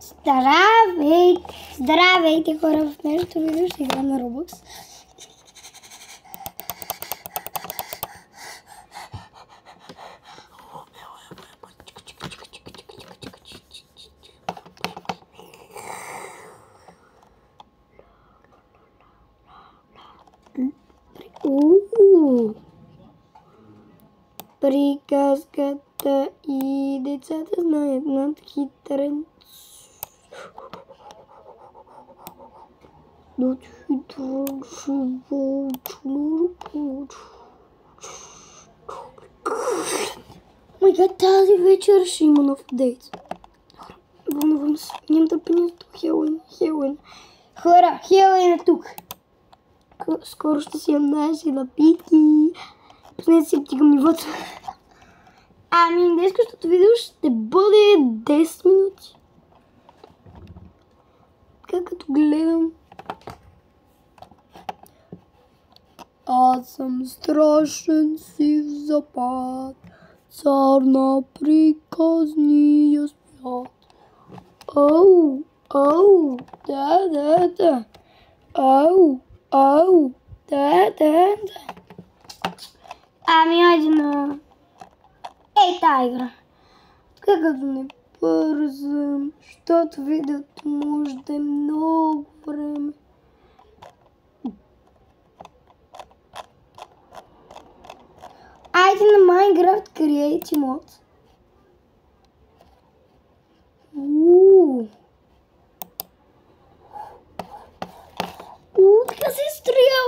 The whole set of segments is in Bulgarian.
Здравейте! Здравейте, хора! В днешното видео ще играм на Roblox. Приказката и децата знаят над хитрен. Май гад, тази вечер ще има нов апдейт. Вълнувам се. Нямам търпение за това. Хелуин. Хора, Хелуин е тук. Скоро ще си ям наши напитки. Познайте си птигам нивото. Ами, днескащото видео ще бъде 10 минути. Така като гледам. Аз съм страшен сив запад, цар на приказния свят. Ау, да. Ау, да. Ами, айде на... Ей, тая игра. Така като не бързам, защото видеото може да е много време. Айде на Minecraft Create Mode. Така се е строял.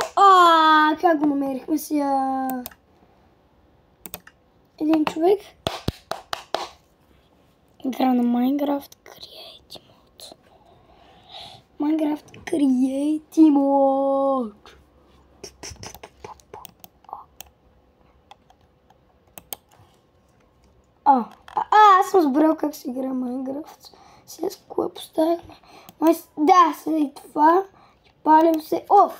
Как го намерихме сега? Един човек. Игра на Minecraft Create Mode. Minecraft Create Mode. Аз съм разбрал как се игра Minecraft. Сега с кое поставихме? Да, след това палим се. Помощ!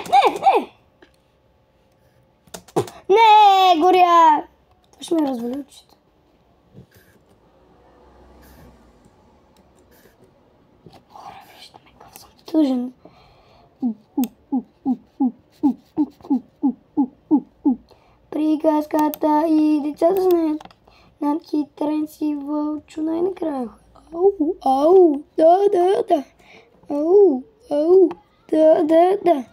Не! Не, горя! Това ще ме развали очите. Хора, виждаме как съм тъжен. Приказката и децата знаят над хитрен си вълчо най-накрая. Ау, да. Ау, да.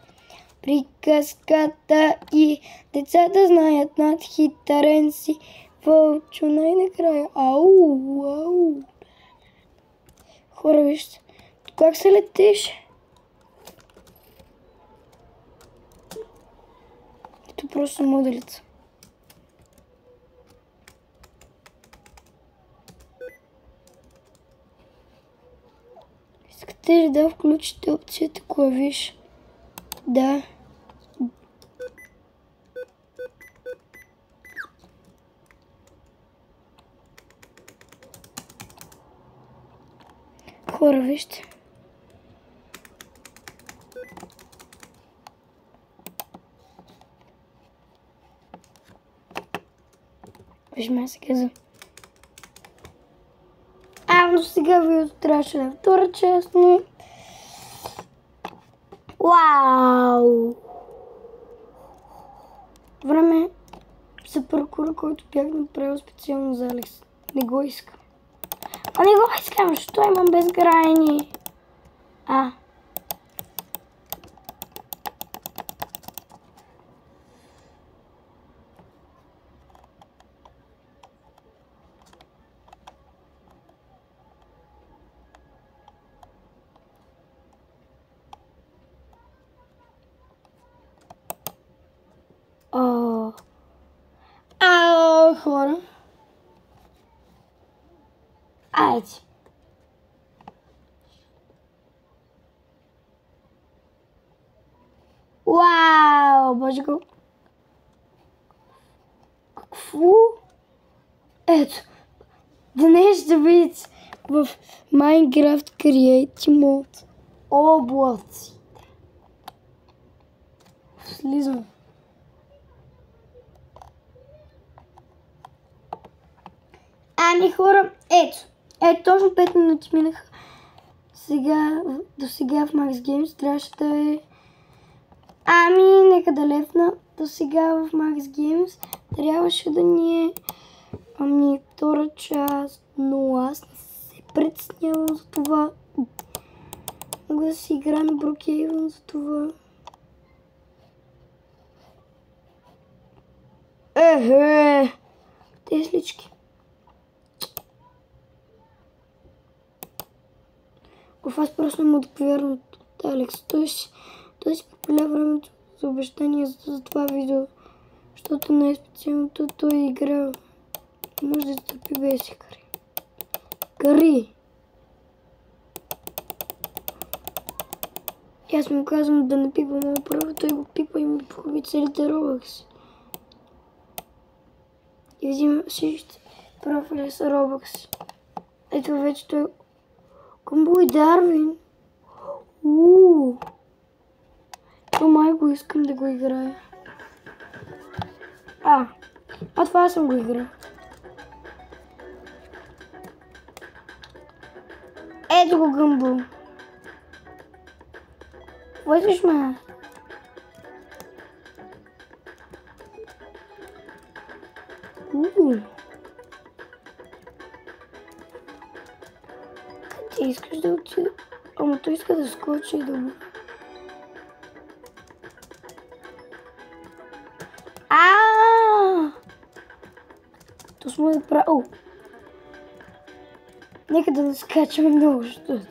Приказката и децата знаят над хитрен си вълчо най-накрая. Ау. Хора, вижте, как се летеше? Ето просто моделица. Искате ли да включите опцията клавиш? Да. Хора, вижте. Вижме сега за... Но сега видеото трябваше да е втора част, но... Вау! Време за паркура, който бях направил специално за Алекс. Не го искам. Не го искам, защото имам безкрайни. Хора. Айде. Вау, боже го. Какво? Ето. Днес ще видите в Minecraft Create Mode облаците. Слизам. Ами хора, ето точно 5 минути минаха. До сега в Max Games трябваше да е... Ами, нека да лепна. До сега в Max Games трябваше да ни е... Ами, втора част, но аз не се притеснявам за това. Мога да си игра на Brookhaven за това. Теслички. Аз просто не мога да повярвам от Алекс. Той си препиля времето за обещание за това видео. Защото най-специалното той е играл. Може да стъпи без си, Кари. И аз му казвам да не пипа моят профил, той го пипа и ми похуби целите Robux. И взима всичките профили са Robux. Ето вече той... Гъмбо и Дарвин. То май го искам да го играя. Това съм го играл. Ето го Гъмбо. Влезеш ме. Къде искаш да отида? Ама той иска да скочи и да му... То сме да прави... Нека да скачаме много, защото...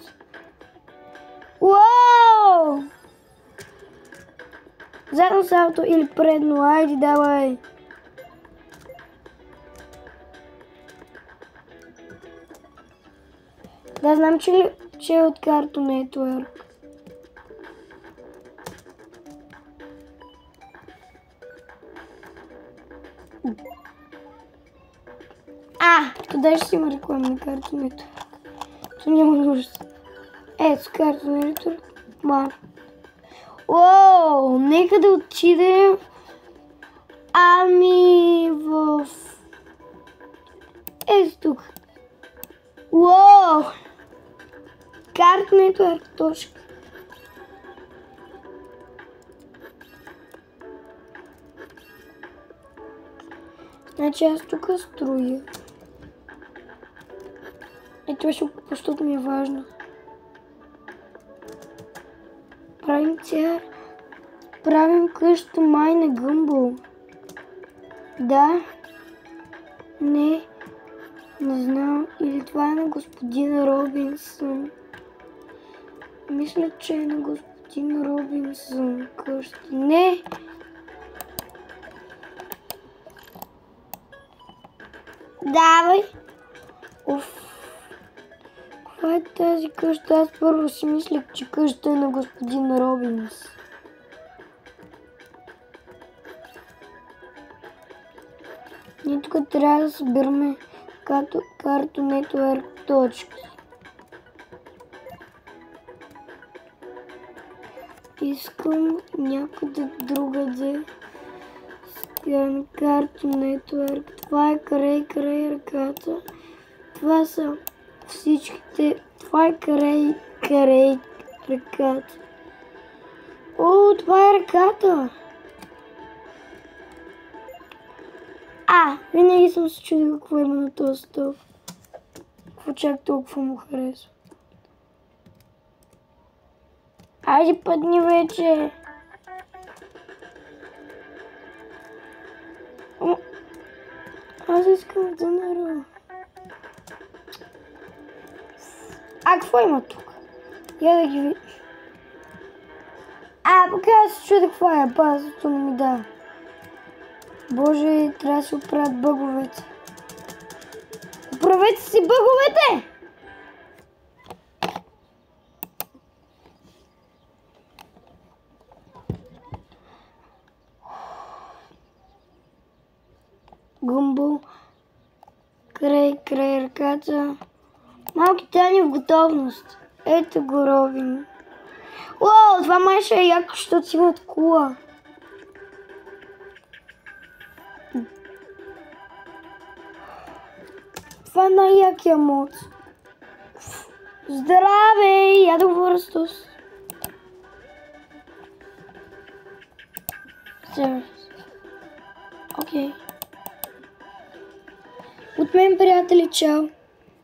Уау! Задно салто или предно, айди давай! Да, знам, че е от Cartoon Network. Къде ще си има реклама на Cartoon Network? То няма нужда. Ето, Cartoon Network. Нека да отидем. Ами в... Ето тук. Cartoon Network, точка. Значи аз тук строя. Това ще го защото ми е важно. Правим къща май на Гъмбъл. Да. Не знам. Или това е на господин Робинсън. Мисля, че е на господин Робинсън къща. Не! Давай! Каква е тази къща? Аз първо си мислех, че къща е на господин Робинс. Ние тук трябва да събираме Cartoon Network точки. Искам някъде другаде. Скан Cartoon Network. Това е край ръката. Това са всичките. Това е край ръката. Това е ръката. Винаги съм се чудил какво има на този стълб. Какво чак толкова му харесва. Айде падни вече. Аз искам да нарва. Какво има тук? Я да ги видиш. Пока аз се чудя какво е, пазото не ми да. Боже, трябва да се оправят бъговете. Оправете си бъговете! Гъмбъл. Край ръката. Малки Тани в готовност. Ето го Робин. Това май ще е яко, защото си имат кола. Това е най-якия мод. Здравей! Я да говоря с този. Окей. От мен, приятели, чао!